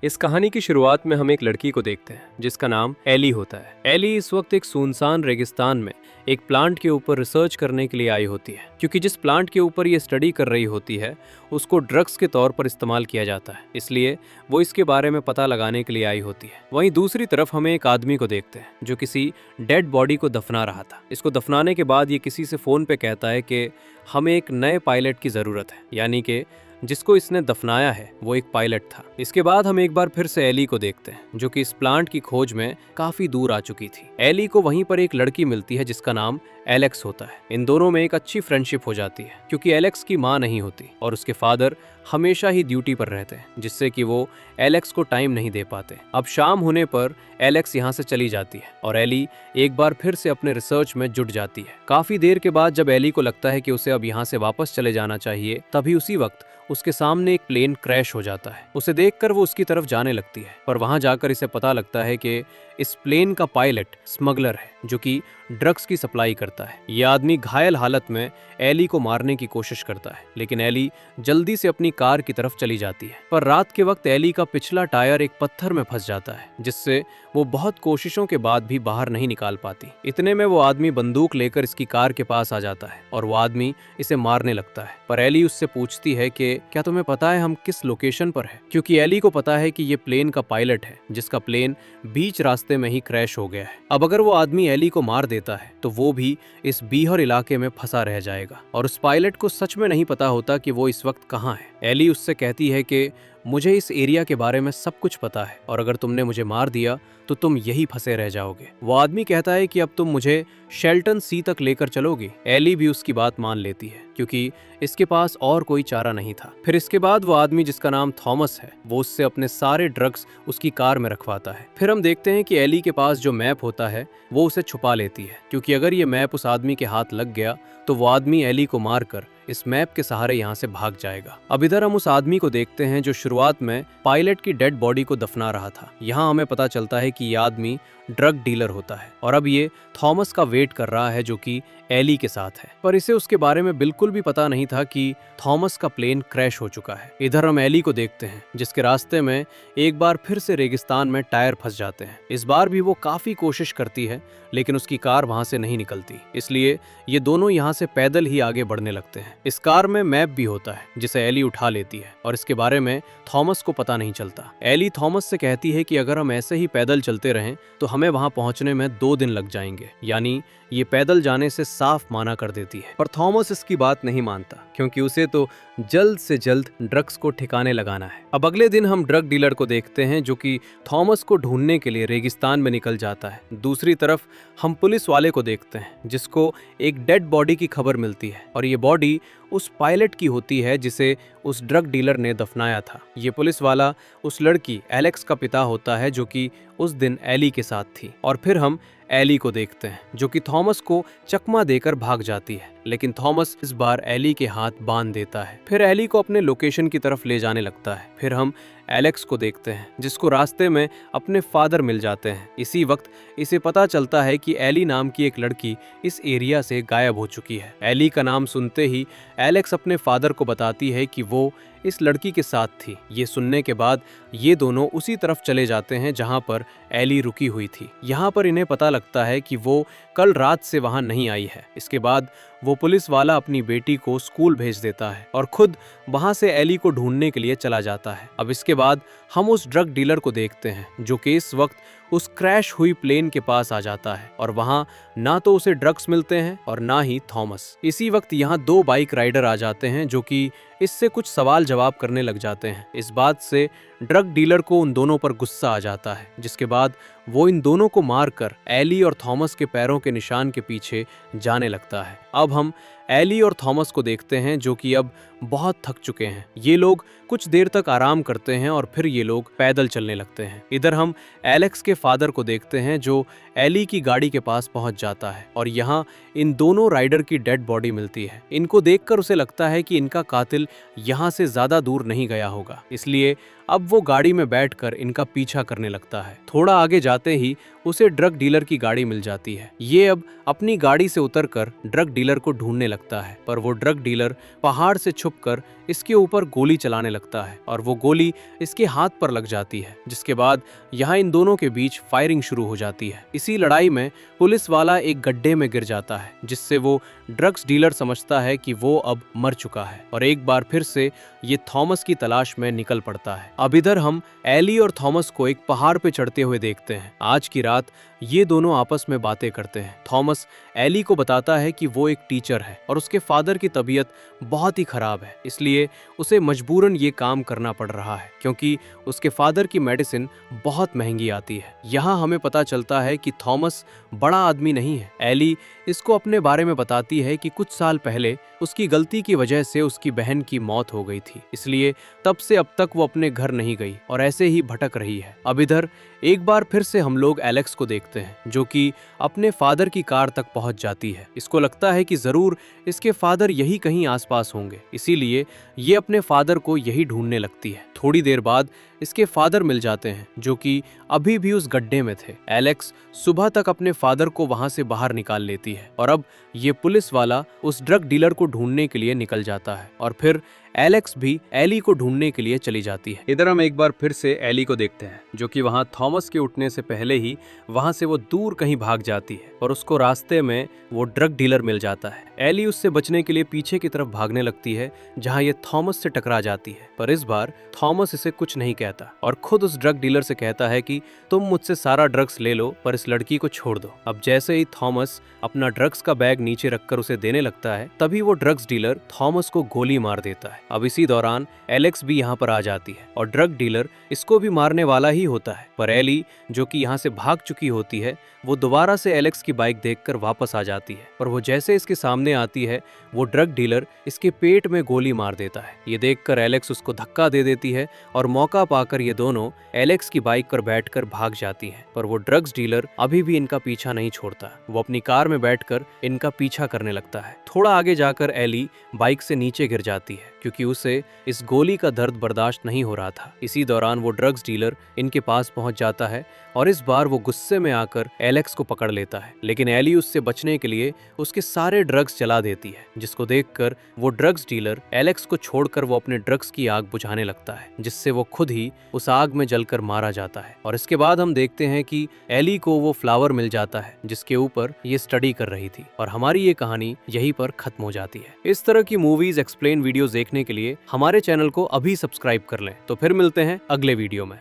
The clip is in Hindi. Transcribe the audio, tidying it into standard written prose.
इस कहानी की शुरुआत में हम एक लड़की को देखते हैं जिसका नाम एली होता है। एली इस वक्त एक सुनसान रेगिस्तान में एक प्लांट के ऊपर रिसर्च करने के लिए आई होती है, क्योंकि जिस प्लांट के ऊपर ये स्टडी कर रही होती है उसको ड्रग्स के तौर पर इस्तेमाल किया जाता है, इसलिए वो इसके बारे में पता लगाने के लिए आई होती है। वहीं दूसरी तरफ हमें एक आदमी को देखते हैं जो किसी डेड बॉडी को दफना रहा था। इसको दफनाने के बाद ये किसी से फोन पे कहता है कि हमें एक नए पायलट की जरूरत है, यानी कि जिसको इसने दफनाया है वो एक पायलट था। इसके बाद हम एक बार फिर से एली को देखते हैं जो कि इस प्लांट की खोज में काफी दूर आ चुकी थी। एली को वहीं पर एक लड़की मिलती है जिसका नाम एलेक्स होता है। इन दोनों में एक अच्छी फ्रेंडशिप हो जाती है क्योंकि एलेक्स की माँ नहीं होती और उसके फादर हमेशा ही ड्यूटी पर रहते हैं, जिससे कि वो एलेक्स को टाइम नहीं दे पाते। अब शाम होने पर एलेक्स यहाँ से चली जाती है और एली एक बार फिर से अपने रिसर्च में जुट जाती है। काफी देर के बाद जब एली को लगता है कि उसे अब यहाँ से वापस चले जाना चाहिए, तभी उसी वक्त उसके सामने एक प्लेन क्रैश हो जाता है। उसे देखकर वो उसकी तरफ जाने लगती है, पर वहां जाकर इसे पता लगता है कि इस प्लेन का पायलट स्मगलर है जो कि ड्रग्स की सप्लाई करता है। यह आदमी घायल हालत में एली को मारने की कोशिश करता है, लेकिन एली जल्दी से अपनी कार की तरफ चली जाती है। पर रात के वक्त एली का पिछला टायर एक पत्थर में फंस जाता है, जिससे वो बहुत कोशिशों के बाद भी बाहर नहीं निकाल पाती। इतने में वो आदमी बंदूक लेकर इसकी कार के पास आ जाता है और वो आदमी इसे मारने लगता है। पर एली उससे पूछती है कि क्या तुम्हें पता है हम किस लोकेशन पर है, क्योंकि एली को पता है कि ये प्लेन का पायलट है जिसका प्लेन बीच रास्ते में ही क्रैश हो गया है। अब अगर वो आदमी एली को मार देता है तो वो भी इस बीहर इलाके में फंसा रह जाएगा और उस पायलट को सच में नहीं पता होता कि वो इस वक्त कहाँ है। एली उससे कहती है कि मुझे इस एरिया के बारे में सब कुछ पता है और अगर तुमने मुझे मार दिया तो तुम यही फंसे रह जाओगे। वो आदमी कहता है कि अब तुम मुझे शेल्टन सी तक लेकर चलोगे। एली भी उसकी बात मान लेती है क्योंकि इसके पास और कोई चारा नहीं था। फिर इसके बाद वो आदमी जिसका नाम थॉमस है वो उससे अपने सारे ड्रग्स उसकी कार में रखवाता है। फिर हम देखते हैं कि एली के पास जो मैप होता है वो उसे छुपा लेती है, क्योंकि अगर ये मैप उस आदमी के हाथ लग गया तो वो आदमी एली को मारकर इस मैप के सहारे यहाँ से भाग जाएगा। अब इधर हम उस आदमी को देखते हैं जो शुरुआत में पायलट की डेड बॉडी को दफना रहा था। यहाँ हमें पता चलता है कि ये आदमी ड्रग डीलर होता है और अब ये थॉमस का वेट कर रहा है जो कि एली के साथ है, पर इसे उसके बारे में बिल्कुल भी पता नहीं था कि थॉमस का प्लेन क्रैश हो चुका है। इधर हम एली को देखते हैं जिसके रास्ते में एक बार फिर से रेगिस्तान में टायर फंस जाते हैं। इस बार भी वो काफी कोशिश करती है लेकिन उसकी कार वहां से नहीं निकलती, इसलिए ये दोनों यहाँ से पैदल ही आगे बढ़ने लगते हैं। इस कार में मैप भी होता है जिसे एली उठा लेती है और इसके बारे में थॉमस को पता नहीं चलता। एली थॉमस से कहती है कि अगर हम ऐसे ही पैदल चलते रहें तो हमें वहां पहुंचने में 2 दिन लग जाएंगे, यानी ये पैदल जाने से साफ माना कर देती है। पर थॉमस इसकी बात नहीं मानता क्योंकि उसे तो जल्द से जल्द ड्रग्स को ठिकाने लगाना है। अब अगले दिन हम ड्रग डीलर को देखते हैं जो कि थॉमस को ढूंढने के लिए रेगिस्तान में निकल जाता है। दूसरी तरफ हम पुलिस वाले को देखते हैं जिसको एक डेड बॉडी की खबर मिलती है और ये बॉडी उस पायलट की होती है जिसे उस ड्रग डीलर ने दफनाया था। ये पुलिस वाला उस लड़की एलेक्स का पिता होता है जो कि उस दिन एली के साथ थी। और फिर हम एली को देखते हैं जो कि थॉमस को चकमा देकर भाग जाती है, लेकिन थॉमस इस बार एली के हाथ बांध देता है। फिर एली को अपने लोकेशन की तरफ ले जाने लगता है। फिर हम एलेक्स को देखते हैं जिसको रास्ते में अपने फादर मिल जाते हैं। इसी वक्त इसे पता चलता है कि एली नाम की एक लड़की इस एरिया से गायब हो चुकी है। एली का नाम सुनते ही एलेक्स अपने फादर को बताती है कि वो इस लड़की के साथ थी। ये सुनने के बाद ये दोनों उसी तरफ चले जाते हैं जहां पर एली रुकी हुई थी। यहाँ पर इन्हें पता लगता है कि वो कल रात से वहां नहीं आई है। इसके बाद वो पुलिस वाला अपनी बेटी को स्कूल भेज देता है और खुद वहां से एली को ढूंढने के लिए चला जाता है। अब इसके बाद हम उस ड्रग डीलर को देखते हैं जो कि इस वक्त उस क्रैश हुई प्लेन के पास आ जाता है और वहां ना तो उसे ड्रग्स मिलते हैं और ना ही थॉमस। इसी वक्त यहाँ 2 बाइक राइडर आ जाते हैं जो कि इससे कुछ सवाल जवाब करने लग जाते हैं। इस बात से ड्रग डीलर को उन दोनों पर गुस्सा आ जाता है, जिसके बाद वो इन दोनों को मारकर एली और थॉमस के पैरों के निशान के पीछे जाने लगता है। अब हम एली और थॉमस को देखते हैं जो कि अब बहुत थक चुके हैं। ये लोग कुछ देर तक आराम करते हैं और फिर ये लोग पैदल चलने लगते हैं। इधर हम एलेक्स के फादर को देखते हैं जो एली की गाड़ी के पास पहुंच जाता है और यहाँ इन दोनों राइडर की डेड बॉडी मिलती है। इनको देखकर उसे लगता है कि इनका कातिल यहाँ से ज्यादा दूर नहीं गया होगा, इसलिए अब वो गाड़ी में बैठकर इनका पीछा करने लगता है। थोड़ा आगे जाते ही उसे ड्रग डीलर की गाड़ी मिल जाती है। ये अब अपनी गाड़ी से उतरकर ड्रग डीलर को ढूंढने लगता है, पर वो ड्रग डीलर पहाड़ से छुपकर इसके ऊपर गोली चलाने लगता है और वो गोली इसके हाथ पर लग जाती है, जिसके बाद यहाँ इन दोनों के बीच फायरिंग शुरू हो जाती है। इसी लड़ाई में पुलिस वाला एक गड्ढे में गिर जाता है, जिससे वो ड्रग्स डीलर समझता है कि वो अब मर चुका है और एक बार फिर से ये थॉमस की तलाश में निकल पड़ता है। अब इधर हम एली और थॉमस को एक पहाड़ पे चढ़ते हुए देखते हैं। आज की रात ये दोनों आपस में बातें करते हैं। थॉमस एली को बताता है कि वो एक टीचर है और उसके फादर की तबीयत बहुत ही खराब है, इसलिए उसे मजबूरन ये काम करना पड़ रहा है क्योंकि उसके फादर की मेडिसिन बहुत महंगी आती है। यहाँ हमें पता चलता है कि थॉमस बड़ा आदमी नहीं है। एली इसको अपने बारे में बताती है कि कुछ साल पहले उसकी गलती की वजह से उसकी बहन की मौत हो गई थी, इसलिए तब से अब तक वो अपने घर नहीं गई और ऐसे ही भटक रही है। अब इधर एक बार फिर से हम लोग एलेक्स को देखते हैं, जो कि अपने फादर की कार तक पहुंच जाती है। इसको लगता है कि जरूर इसके फादर यही कहीं आसपास होंगे, इसीलिए ये अपने फादर को यही ढूंढने लगती है। थोड़ी देर बाद इसके फादर मिल जाते हैं, जो कि अभी भी उस गड्ढे में थे। एलेक्स सुबह तक अपने फादर को वहां से बाहर निकाल लेती है और अब ये पुलिस वाला उस ड्रग डीलर को ढूंढने के लिए निकल जाता है और फिर एलेक्स भी एली को ढूंढने के लिए चली जाती है। इधर हम एक बार फिर से एली को देखते हैं, जो कि वहां थॉमस के उठने से पहले ही वहां से वो दूर कहीं भाग जाती है और उसको रास्ते में वो ड्रग डीलर मिल जाता है। एली उससे बचने के लिए पीछे की तरफ भागने लगती है, जहां ये थॉमस से टकरा जाती है, पर इस बार थॉमस इसे कुछ नहीं कहता और खुद उस ड्रग डीलर से कहता है कि तुम मुझसे सारा ड्रग्स ले लो पर इस लड़की को छोड़ दो। अब जैसे ही थॉमस अपना ड्रग्स का बैग नीचे रखकर उसे देने लगता है, तभी वो ड्रग्स डीलर थॉमस को गोली मार देता है। अब इसी दौरान एलेक्स भी यहाँ पर आ जाती है और ड्रग डीलर इसको भी मारने वाला ही होता है, पर एली जो कि यहाँ से भाग चुकी होती है, वो दोबारा से एलेक्स की बाइक देखकर वापस आ जाती है और वो जैसे इसके सामने आती है, वो ड्रग डीलर इसके पेट में गोली मार देता है। ये देखकर एलेक्स उसको धक्का दे देती है और मौका पाकर ये दोनों एलेक्स की बाइक पर बैठकर भाग जाती हैं, पर वो ड्रग्स डीलर अभी भी इनका पीछा नहीं छोड़ता। वो अपनी कार में बैठकर इनका पीछा करने लगता है। थोड़ा आगे जाकर एली बाइक से नीचे गिर जाती है क्योंकि उसे इस गोली का दर्द बर्दाश्त नहीं हो रहा था। इसी दौरान वो ड्रग्स डीलर इनके पास पहुंच जाता है और इस बार वो गुस्से में आकर एलेक्स को पकड़ लेता है, लेकिन एली उससे बचने के लिए उसके सारे ड्रग्स जला देती है, जिसको देखकर वो ड्रग्स डीलर एलेक्स को छोड़कर वो अपने ड्रग्स की आग बुझाने लगता है, जिससे वो खुद ही उस आग में जलकर मारा जाता है। और इसके बाद हम देखते हैं कि एली को वो फ्लावर मिल जाता है जिसके ऊपर ये स्टडी कर रही थी और हमारी ये कहानी यहीं पर खत्म हो जाती है। इस तरह की मूवीज एक्सप्लेन वीडियोस देखने के लिए हमारे चैनल को अभी सब्सक्राइब कर लें। तो फिर मिलते हैं अगले वीडियो में।